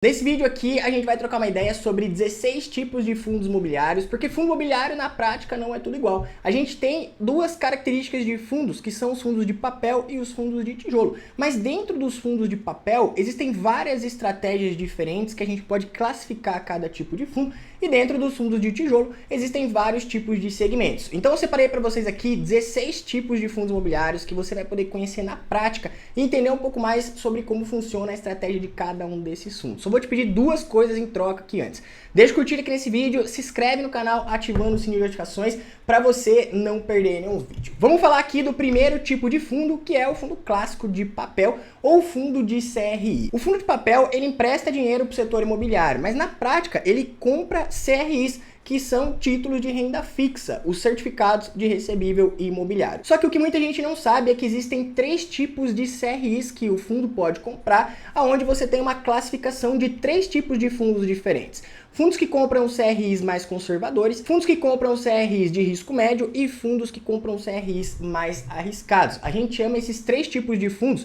Nesse vídeo aqui a gente vai trocar uma ideia sobre 16 tipos de fundos imobiliários, porque fundo imobiliário na prática não é tudo igual. A gente tem duas características de fundos, que são os fundos de papel e os fundos de tijolo. Mas dentro dos fundos de papel existem várias estratégias diferentes que a gente pode classificar cada tipo de fundo, e dentro dos fundos de tijolo existem vários tipos de segmentos. Então eu separei para vocês aqui 16 tipos de fundos imobiliários que você vai poder conhecer na prática e entender um pouco mais sobre como funciona a estratégia de cada um desses fundos. Só vou te pedir duas coisas em troca aqui antes. Deixa o curtir aqui nesse vídeo, se inscreve no canal ativando o sininho de notificações para você não perder nenhum vídeo. Vamos falar aqui do primeiro tipo de fundo, que é o fundo clássico de papel ou fundo de CRI. O fundo de papel, ele empresta dinheiro para o setor imobiliário, mas na prática ele compra CRIs, que são títulos de renda fixa, os certificados de recebível imobiliário. Só que o que muita gente não sabe é que existem três tipos de CRIs que o fundo pode comprar, aonde você tem uma classificação de três tipos de fundos diferentes. Fundos que compram CRIs mais conservadores, fundos que compram CRIs de risco médio e fundos que compram CRIs mais arriscados. A gente chama esses três tipos de fundos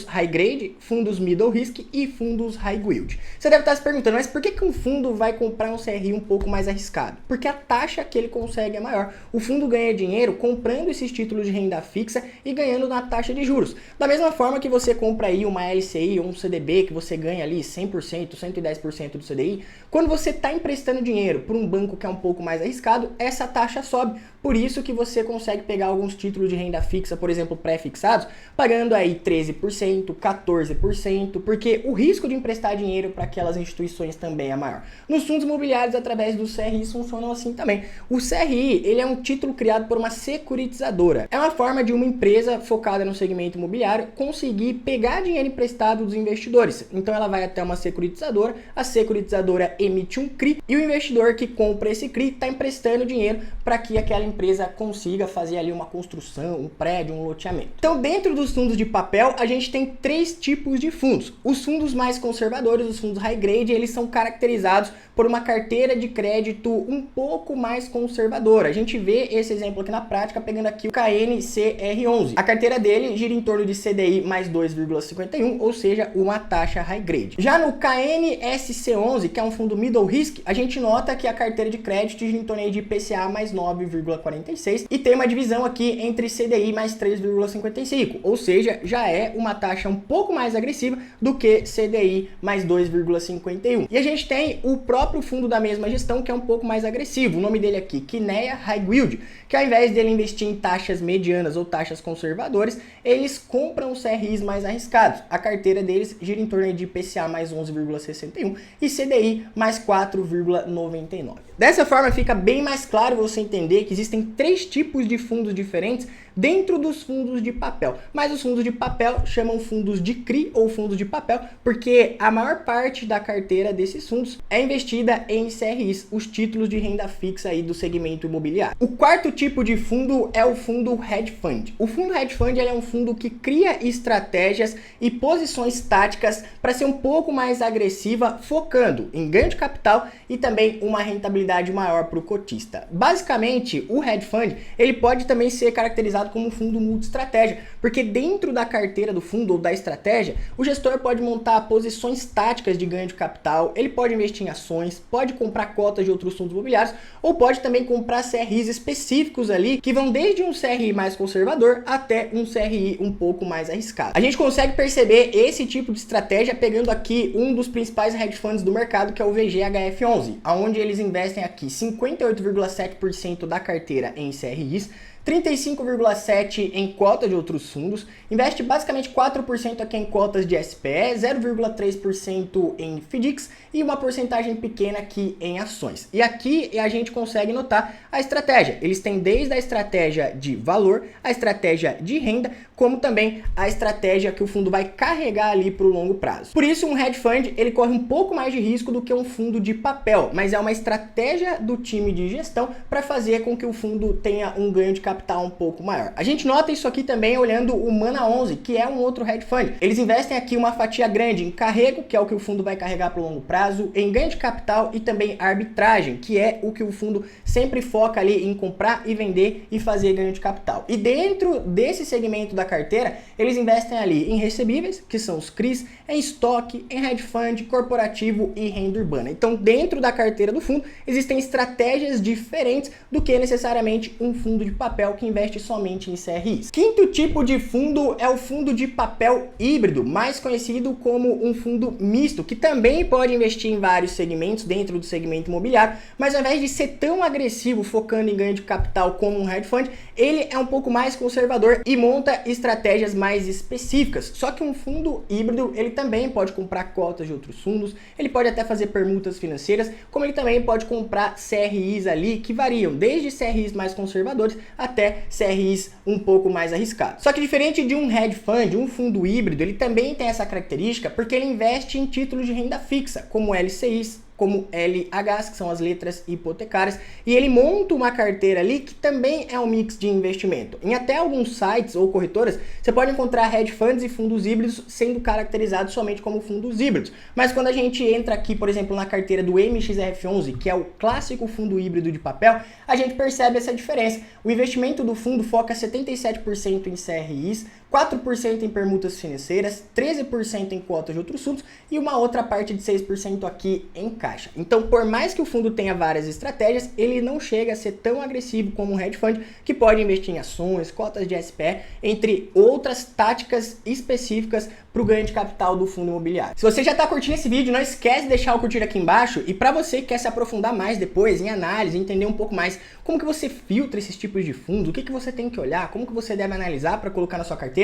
high grade, fundos middle risk e fundos high yield. Você deve estar se perguntando, mas por que um fundo vai comprar um CRI um pouco mais arriscado? Porque a taxa que ele consegue é maior. O fundo ganha dinheiro comprando esses títulos de renda fixa e ganhando na taxa de juros. Da mesma forma que você compra aí uma LCI ou um CDB que você ganha ali 100%, 110% do CDI, quando você está emprestando dinheiro para um banco que é um pouco mais arriscado, essa taxa sobe. Por isso que você consegue pegar alguns títulos de renda fixa, por exemplo, pré-fixados, pagando aí 13%, 14%, porque o risco de emprestar dinheiro para aquelas instituições também é maior. Nos fundos imobiliários, através dos CRIs, funcionam assim também. O CRI, ele é um título criado por uma securitizadora. É uma forma de uma empresa focada no segmento imobiliário conseguir pegar dinheiro emprestado dos investidores. Então ela vai até uma securitizadora, a securitizadora emite um CRI e o investidor que compra esse CRI está emprestando dinheiro para que aquela empresa consiga fazer ali uma construção, um prédio, um loteamento. Então, dentro dos fundos de papel, a gente tem três tipos de fundos. Os fundos mais conservadores, os fundos high grade, eles são caracterizados por uma carteira de crédito um pouco mais conservadora. A gente vê esse exemplo aqui na prática, pegando aqui o KNCR11. A carteira dele gira em torno de CDI mais 2,51, ou seja, uma taxa high grade. Já no KNSC11, que é um fundo middle risk, a gente nota que a carteira de crédito gira em torno de IPCA mais 9,46 e tem uma divisão aqui entre CDI mais 3,55, ou seja, já é uma taxa um pouco mais agressiva do que CDI mais 2,51. E a gente tem o próprio fundo da mesma gestão que é um pouco mais agressivo. O nome dele aqui, Kinea High Yield, que ao invés dele investir em taxas medianas ou taxas conservadoras, eles compram CRIs mais arriscados. A carteira deles gira em torno de IPCA mais 11,61 e CDI mais 4,99. Dessa forma fica bem mais claro você entender que existem três tipos de fundos diferentes dentro dos fundos de papel. Mas os fundos de papel chamam fundos de CRI ou fundos de papel porque a maior parte da carteira desses fundos é investida em CRIs, os títulos de renda fixa aí do segmento imobiliário. O quarto tipo de fundo é o fundo hedge fund. O fundo hedge fund ele é um fundo que cria estratégias e posições táticas para ser um pouco mais agressiva, focando em ganho de capital e também uma rentabilidade maior para o cotista. Basicamente, o hedge fund ele pode também ser caracterizado como um fundo multi-estratégia, porque dentro da carteira do fundo ou da estratégia, o gestor pode montar posições táticas de ganho de capital, ele pode investir em ações, pode comprar cotas de outros fundos imobiliários ou pode também comprar CRIs específicos ali que vão desde um CRI mais conservador até um CRI um pouco mais arriscado. A gente consegue perceber esse tipo de estratégia pegando aqui um dos principais hedge funds do mercado, que é o VGHF11, onde eles investem aqui 58,7% da carteira em CRIs, 35,7% em cota de outros fundos, investe basicamente 4% aqui em cotas de SPE, 0,3% em FDICs e uma porcentagem pequena aqui em ações. E aqui a gente consegue notar a estratégia. Eles têm desde a estratégia de valor, a estratégia de renda, como também a estratégia que o fundo vai carregar ali para o longo prazo. Por isso, um hedge fund ele corre um pouco mais de risco do que um fundo de papel, mas é uma estratégia do time de gestão para fazer com que o fundo tenha um ganho de capital um pouco maior. A gente nota isso aqui também olhando o Mana 11, que é um outro hedge fund. Eles investem aqui uma fatia grande em carrego, que é o que o fundo vai carregar para o longo prazo, em ganho de capital e também arbitragem, que é o que o fundo sempre foca ali em comprar e vender e fazer ganho de capital. E dentro desse segmento da carteira, eles investem ali em recebíveis, que são os CRIs, em estoque, em hedge fund, corporativo e renda urbana. Então, dentro da carteira do fundo, existem estratégias diferentes do que necessariamente um fundo de papel que investe somente em CRIs. Quinto tipo de fundo é o fundo de papel híbrido, mais conhecido como um fundo misto, que também pode investir em vários segmentos dentro do segmento imobiliário, mas ao invés de ser tão agressivo focando em ganho de capital como um hedge fund, ele é um pouco mais conservador e monta estratégias mais específicas. Só que um fundo híbrido, ele também pode comprar cotas de outros fundos, ele pode até fazer permutas financeiras, como ele também pode comprar CRIs ali que variam desde CRIs mais conservadores até CRIs um pouco mais arriscados. Só que diferente de um hedge fund, um fundo híbrido, ele também tem essa característica porque ele investe em títulos de renda fixa, como LCIs, como LHs, que são as letras hipotecárias, e ele monta uma carteira ali que também é um mix de investimento. Em até alguns sites ou corretoras, você pode encontrar hedge funds e fundos híbridos sendo caracterizados somente como fundos híbridos. Mas quando a gente entra aqui, por exemplo, na carteira do MXRF11, que é o clássico fundo híbrido de papel, a gente percebe essa diferença. O investimento do fundo foca 77% em CRIs, 4% em permutas financeiras, 13% em cotas de outros fundos e uma outra parte de 6% aqui em caixa. Então, por mais que o fundo tenha várias estratégias, ele não chega a ser tão agressivo como um hedge fund, que pode investir em ações, cotas de SPE, entre outras táticas específicas para o ganho de capital do fundo imobiliário. Se você já está curtindo esse vídeo, não esquece de deixar o curtir aqui embaixo, e para você que quer se aprofundar mais depois em análise, entender um pouco mais como que você filtra esses tipos de fundos, o que você tem que olhar, como que você deve analisar para colocar na sua carteira,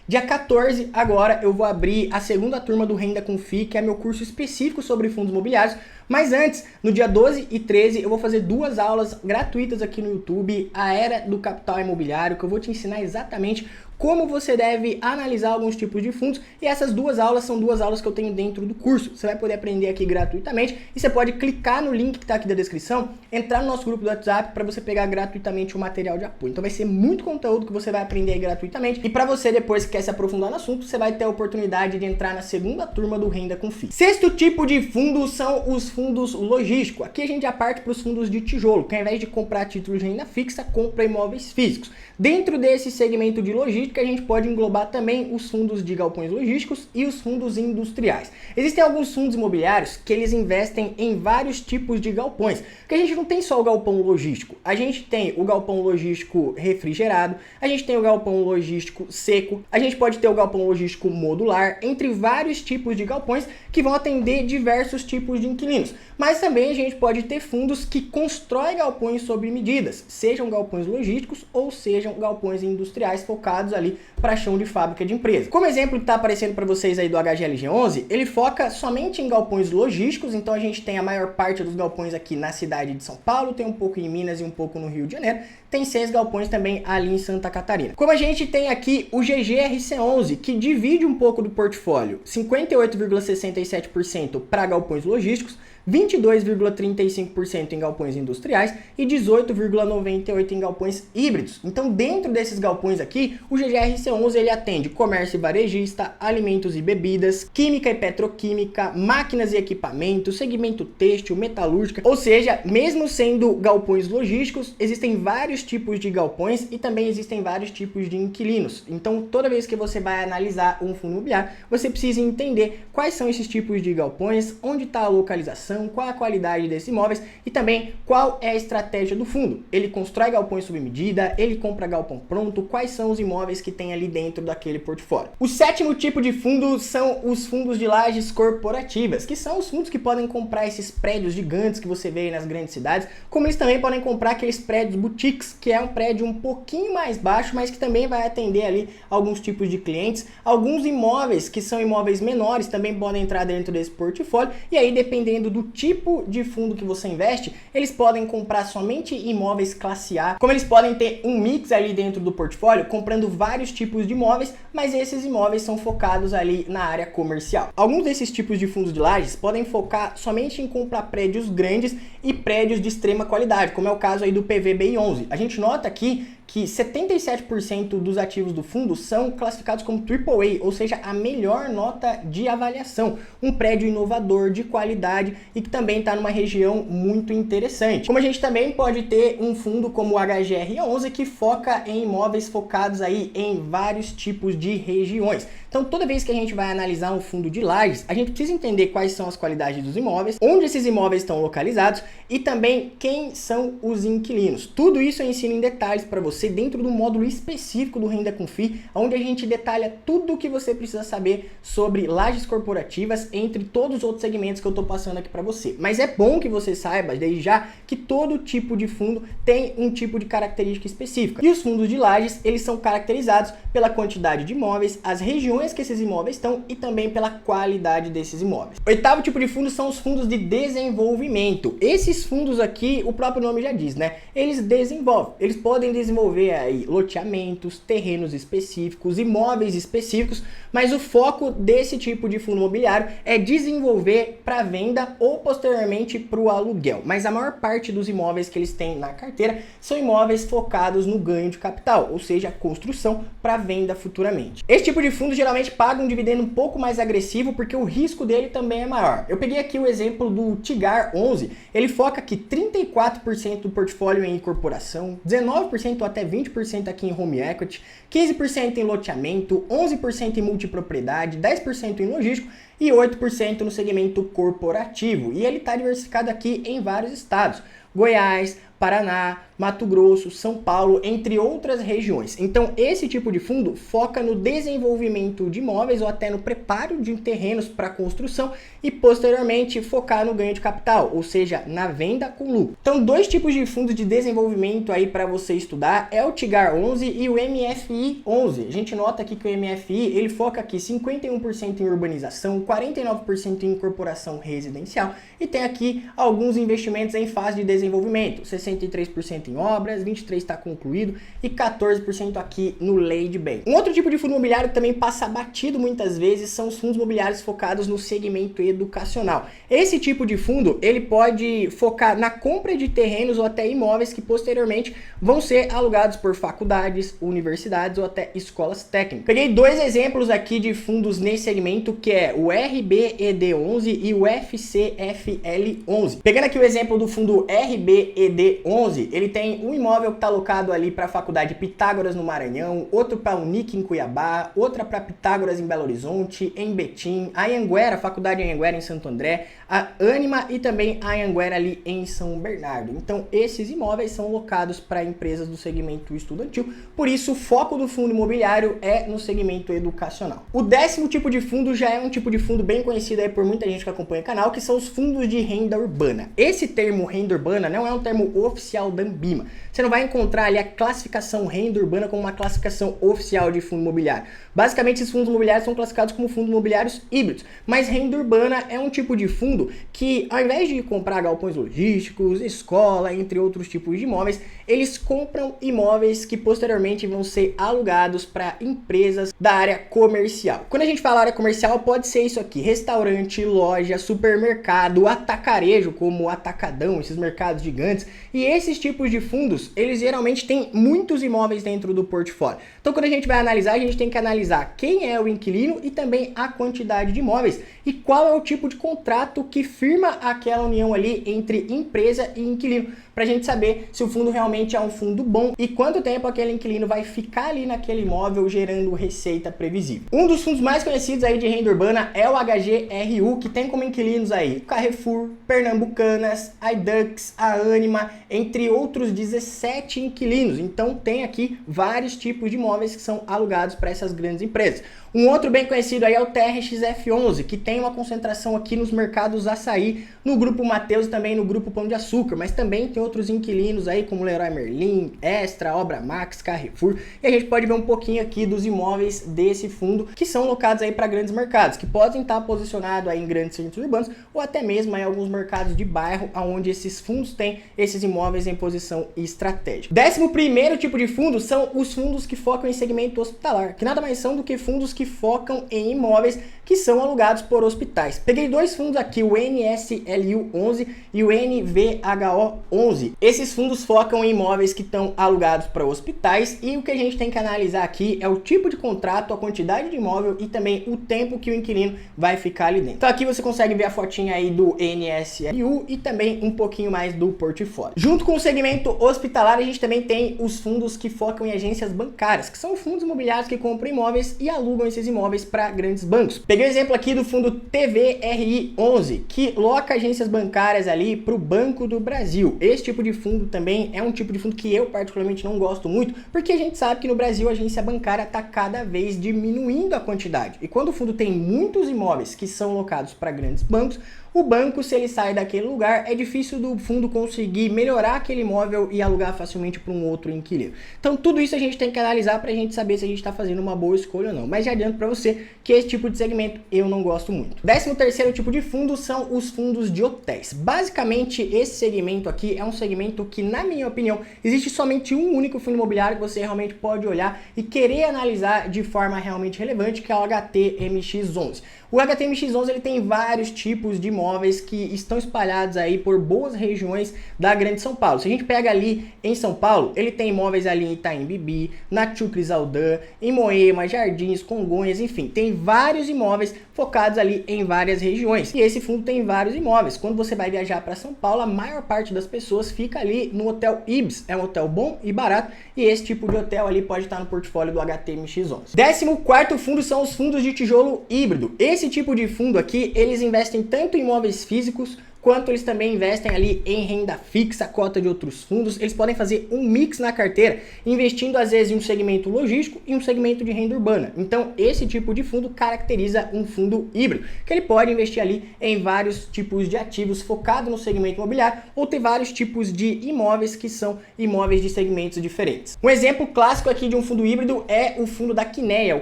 dia 14 agora eu vou abrir a segunda turma do Renda com FII, que é meu curso específico sobre fundos imobiliários. Mas antes, no dia 12 e 13, eu vou fazer 2 aulas gratuitas aqui no YouTube, a Era do Capital Imobiliário, que eu vou te ensinar exatamente como você deve analisar alguns tipos de fundos, e essas 2 aulas são 2 aulas que eu tenho dentro do curso. Você vai poder aprender aqui gratuitamente e você pode clicar no link que está aqui da descrição, entrar no nosso grupo do WhatsApp para você pegar gratuitamente o material de apoio. Então vai ser muito conteúdo que você vai aprender aí gratuitamente, e para você depois que quer se aprofundar no assunto, você vai ter a oportunidade de entrar na segunda turma do Renda com FII. Sexto tipo de fundo são os fundos logísticos. Aqui a gente já parte para os fundos de tijolo, que ao invés de comprar títulos de renda fixa, compra imóveis físicos. Dentro desse segmento de logística, a gente pode englobar também os fundos de galpões logísticos e os fundos industriais. Existem alguns fundos imobiliários que eles investem em vários tipos de galpões, porque a gente não tem só o galpão logístico, a gente tem o galpão logístico refrigerado, a gente tem o galpão logístico seco, a gente pode ter o galpão logístico modular, entre vários tipos de galpões que vão atender diversos tipos de inquilinos. Mas também a gente pode ter fundos que constroem galpões sob medidas, sejam galpões logísticos ou sejam galpões industriais focados ali para chão de fábrica de empresa. Como exemplo que está aparecendo para vocês aí do HGLG11, ele foca somente em galpões logísticos, então a gente tem a maior parte dos galpões aqui na cidade de São Paulo, tem um pouco em Minas e um pouco no Rio de Janeiro, tem 6 galpões também ali em Santa Catarina. Como a gente tem aqui o GGRC11, que divide um pouco do portfólio, 58,67% para galpões logísticos, 22,35% em galpões industriais e 18,98% em galpões híbridos. Então, dentro desses galpões aqui, o GGRC11 ele atende comércio e varejista, alimentos e bebidas, química e petroquímica, máquinas e equipamentos, segmento têxtil, metalúrgica, ou seja, mesmo sendo galpões logísticos, existem vários tipos de galpões e também existem vários tipos de inquilinos. Então, toda vez que você vai analisar um fundo imobiliário, você precisa entender quais são esses tipos de galpões, onde está a localização, qual a qualidade desses imóveis e também qual é a estratégia do fundo. Ele constrói galpões sob medida, ele compra galpão pronto, quais são os imóveis que tem ali dentro daquele portfólio. O sétimo tipo de fundo são os fundos de lajes corporativas, que são os fundos que podem comprar esses prédios gigantes que você vê aí nas grandes cidades, como eles também podem comprar aqueles prédios boutiques, que é um prédio um pouquinho mais baixo, mas que também vai atender ali alguns tipos de clientes. Alguns imóveis que são imóveis menores também podem entrar dentro desse portfólio, e aí dependendo do tipo de fundo que você investe, eles podem comprar somente imóveis classe A, como eles podem ter um mix ali dentro do portfólio, comprando vários tipos de imóveis, mas esses imóveis são focados ali na área comercial. Alguns desses tipos de fundos de lajes podem focar somente em comprar prédios grandes e prédios de extrema qualidade, como é o caso aí do PVBI11. A gente nota aqui que 77% dos ativos do fundo são classificados como AAA, ou seja, a melhor nota de avaliação. Um prédio inovador, de qualidade e que também está numa região muito interessante. Como a gente também pode ter um fundo como o HGR11 que foca em imóveis focados aí em vários tipos de regiões. Então toda vez que a gente vai analisar um fundo de lajes, a gente precisa entender quais são as qualidades dos imóveis, onde esses imóveis estão localizados e também quem são os inquilinos. Tudo isso eu ensino em detalhes para você dentro do módulo específico do Renda com FII, onde a gente detalha tudo o que você precisa saber sobre lajes corporativas, entre todos os outros segmentos que eu estou passando aqui para você. Mas é bom que você saiba, desde já, que todo tipo de fundo tem um tipo de característica específica. E os fundos de lajes, eles são caracterizados pela quantidade de imóveis, as regiões que esses imóveis estão e também pela qualidade desses imóveis. O oitavo tipo de fundo são os fundos de desenvolvimento. Esses fundos aqui, o próprio nome já diz, né? Eles desenvolvem, eles podem desenvolver aí loteamentos, terrenos específicos, imóveis específicos, mas o foco desse tipo de fundo imobiliário é desenvolver para venda ou posteriormente para o aluguel. Mas a maior parte dos imóveis que eles têm na carteira são imóveis focados no ganho de capital, ou seja, construção para venda futuramente. Esse tipo de fundo geralmente paga um dividendo um pouco mais agressivo porque o risco dele também é maior. Eu peguei aqui o exemplo do TIGAR 11, ele foca aqui 34% do portfólio em incorporação, 19% até 20% aqui em home equity, 15% em loteamento, 11% em multipropriedade, 10% em logístico e 8% no segmento corporativo. E ele está diversificado aqui em vários estados: Goiás, Paraná, Mato Grosso, São Paulo, entre outras regiões. Então esse tipo de fundo foca no desenvolvimento de imóveis ou até no preparo de terrenos para construção e posteriormente focar no ganho de capital, ou seja, na venda com lucro. Então dois tipos de fundos de desenvolvimento aí para você estudar é o TIGAR 11 e o MFI 11. A gente nota aqui que o MFI ele foca aqui 51% em urbanização, 49% em incorporação residencial e tem aqui alguns investimentos em fase de desenvolvimento, 63% em obras, 23% está concluído e 14% aqui no Land Bank. Um outro tipo de fundo imobiliário que também passa batido muitas vezes são os fundos imobiliários focados no segmento educacional. Esse tipo de fundo ele pode focar na compra de terrenos ou até imóveis que posteriormente vão ser alugados por faculdades, universidades ou até escolas técnicas. Peguei dois exemplos aqui de fundos nesse segmento, que é o RBED11 e o FCFL11. Pegando aqui o exemplo do fundo RBED11, ele tem um imóvel que está alocado ali para a Faculdade Pitágoras no Maranhão, outro para a Unic em Cuiabá, outra para Pitágoras em Belo Horizonte, em Betim, a Anhanguera, a Faculdade Anhanguera em Santo André, a Ânima e também a Anhanguera ali em São Bernardo. Então esses imóveis são locados para empresas do segmento estudantil, por isso o foco do fundo imobiliário é no segmento educacional. O décimo tipo de fundo já é um tipo de fundo bem conhecido aí por muita gente que acompanha o canal, que são os fundos de renda urbana. Esse termo renda urbana não é um termo oficial da Ambima. Você não vai encontrar ali a classificação renda urbana como uma classificação oficial de fundo imobiliário. Basicamente, esses fundos imobiliários são classificados como fundos imobiliários híbridos, mas renda urbana é um tipo de fundo que, ao invés de comprar galpões logísticos, escola, entre outros tipos de imóveis, eles compram imóveis que posteriormente vão ser alugados para empresas da área comercial. Quando a gente fala área comercial, pode ser isso aqui: restaurante, loja, supermercado, atacarejo, como o Atacadão, esses mercados gigantes. E esses tipos de fundos, eles geralmente têm muitos imóveis dentro do portfólio. Então quando a gente vai analisar, a gente tem que analisar quem é o inquilino e também a quantidade de imóveis e qual é o tipo de contrato que firma aquela união ali entre empresa e inquilino, para a gente saber se o fundo realmente é um fundo bom e quanto tempo aquele inquilino vai ficar ali naquele imóvel gerando receita previsível. Um dos fundos mais conhecidos aí de renda urbana é o HGRU, que tem como inquilinos aí Carrefour, Pernambucanas, a Idux, a Ânima, entre outros 17 inquilinos. Então tem aqui vários tipos de imóveis que são alugados para essas grandes empresas. Um outro bem conhecido aí é o TRXF11, que tem uma concentração aqui nos mercados açaí, no Grupo Mateus e também no Grupo Pão de Açúcar, mas também tem outros inquilinos aí como Leroy Merlin, Extra, Obra Max, Carrefour, e a gente pode ver um pouquinho aqui dos imóveis desse fundo que são locados aí para grandes mercados, que podem estar posicionados aí em grandes centros urbanos ou até mesmo em alguns mercados de bairro, onde esses fundos têm esses imóveis em posição estratégica. 11º tipo de fundo são os fundos que focam em segmento hospitalar, que nada mais são do que fundos que focam em imóveis que são alugados por hospitais. Peguei dois fundos aqui, o NSLU11 e o NVHO11. Esses fundos focam em imóveis que estão alugados para hospitais e o que a gente tem que analisar aqui é o tipo de contrato, a quantidade de imóvel e também o tempo que o inquilino vai ficar ali dentro. Então aqui você consegue ver a fotinha aí do NSLU e também um pouquinho mais do portfólio. Junto com o segmento hospitalar, a gente também tem os fundos que focam em agências bancárias, que são fundos imobiliários que compram imóveis e alugam esses imóveis para grandes bancos. Peguei o exemplo aqui do fundo TVRI11, que loca agências bancárias ali para o Banco do Brasil. Esse tipo de fundo também é um tipo de fundo que eu particularmente não gosto muito, porque a gente sabe que no Brasil a agência bancária está cada vez diminuindo a quantidade. E quando o fundo tem muitos imóveis que são locados para grandes bancos, o banco, se ele sai daquele lugar, é difícil do fundo conseguir melhorar aquele imóvel e alugar facilmente para um outro inquilino. Então tudo isso a gente tem que analisar para a gente saber se a gente está fazendo uma boa escolha ou não. Mas já adianto para você que esse tipo de segmento eu não gosto muito. 13º tipo de fundo são os fundos de hotéis. Basicamente esse segmento aqui é um segmento que, na minha opinião, existe somente um único fundo imobiliário que você realmente pode olhar e querer analisar de forma realmente relevante, que é o HTMX11. O HTMX11 ele tem vários tipos de imóveis que estão espalhados aí por boas regiões da Grande São Paulo. Se a gente pega ali em São Paulo, ele tem imóveis ali em Itaim Bibi, na Tchucrizaldã, em Moema, Jardins, Congonhas, enfim, tem vários imóveis focados ali em várias regiões. E esse fundo tem vários imóveis. Quando você vai viajar para São Paulo, a maior parte das pessoas fica ali no Hotel Ibis. É um hotel bom e barato e esse tipo de hotel ali pode estar no portfólio do HTMX11. 14º fundo são os fundos de tijolo híbrido. Esse tipo de fundo aqui, eles investem tanto em imóveis físicos, quanto eles também investem ali em renda fixa, cota de outros fundos. Eles podem fazer um mix na carteira, investindo às vezes em um segmento logístico e um segmento de renda urbana. Então esse tipo de fundo caracteriza um fundo híbrido, que ele pode investir ali em vários tipos de ativos focado no segmento imobiliário ou ter vários tipos de imóveis que são imóveis de segmentos diferentes. Um exemplo clássico aqui de um fundo híbrido é o fundo da Kinea, o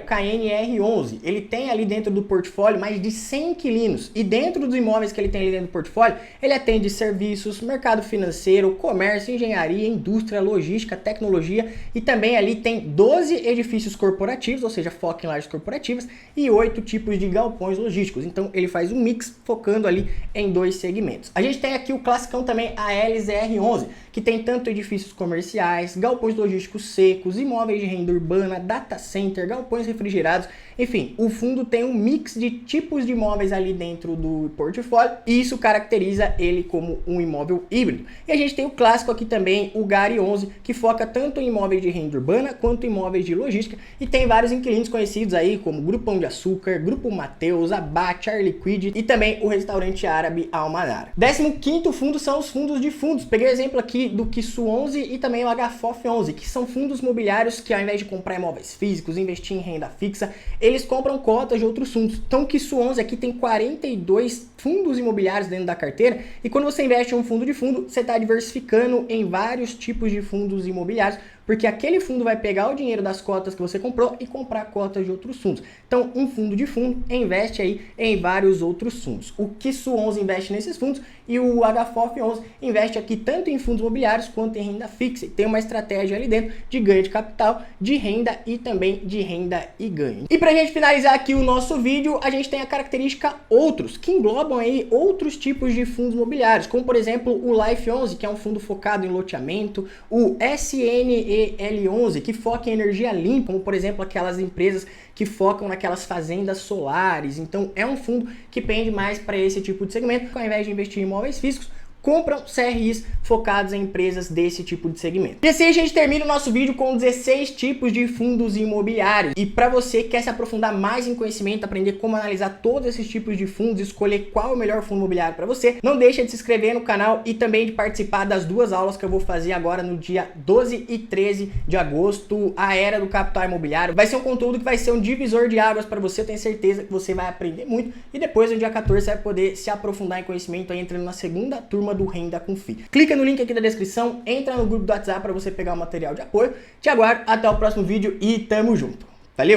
KNR11. Ele tem ali dentro do portfólio mais de 100 inquilinos e dentro dos imóveis que ele tem ali dentro do portfólio, ele atende serviços, mercado financeiro, comércio, engenharia, indústria, logística, tecnologia e também ali tem 12 edifícios corporativos, ou seja, foca em lajes corporativas e 8 tipos de galpões logísticos. Então ele faz um mix focando ali em 2 segmentos. A gente tem aqui o classicão também, a LZR11, que tem tanto edifícios comerciais, galpões logísticos secos, imóveis de renda urbana, data center, galpões refrigerados, enfim, o fundo tem um mix de tipos de imóveis ali dentro do portfólio e isso caracteriza ele como um imóvel híbrido. E a gente tem o clássico aqui também, o GARI11, que foca tanto em imóveis de renda urbana quanto em imóveis de logística e tem vários inquilinos conhecidos aí como Grupo Pão de Açúcar, Grupo Mateus, Abate, Arliquid e também o restaurante árabe Almanara. 15º fundo são os fundos de fundos. Peguei o exemplo aqui do KISU11 e também o HFOF11, que são fundos imobiliários que ao invés de comprar imóveis físicos, investir em renda fixa, eles compram cotas de outros fundos. Então o KISU11 aqui tem 42 fundos imobiliários dentro da carteira e quando você investe em um fundo de fundo, você está diversificando em vários tipos de fundos imobiliários, porque aquele fundo vai pegar o dinheiro das cotas que você comprou e comprar cotas de outros fundos. Então, um fundo de fundo investe aí em vários outros fundos. O KISU11 investe nesses fundos e o HFOF11 investe aqui tanto em fundos imobiliários quanto em renda fixa. E tem uma estratégia ali dentro de ganho de capital, de renda e também de renda e ganho. E para a gente finalizar aqui o nosso vídeo, a gente tem a característica outros, que englobam aí outros tipos de fundos imobiliários, como por exemplo o Life11, que é um fundo focado em loteamento, o SNEL11, que foca em energia limpa, como por exemplo aquelas empresas que focam naquelas fazendas solares. Então é um fundo que pende mais para esse tipo de segmento, que ao invés de investir em imóveis físicos, compram CRIs focados em empresas desse tipo de segmento. E assim a gente termina o nosso vídeo com 16 tipos de fundos imobiliários. E para você que quer se aprofundar mais em conhecimento, aprender como analisar todos esses tipos de fundos, escolher qual é o melhor fundo imobiliário para você, não deixa de se inscrever no canal e também de participar das 2 aulas que eu vou fazer agora no dia 12 e 13 de agosto, a Era do Capital Imobiliário. Vai ser um conteúdo que vai ser um divisor de águas para você, eu tenho certeza que você vai aprender muito e depois no dia 14 você vai poder se aprofundar em conhecimento aí, entrando na segunda turma do Renda com FII. Clica no link aqui da descrição, entra no grupo do WhatsApp para você pegar o material de apoio. Te aguardo, até o próximo vídeo e tamo junto. Valeu!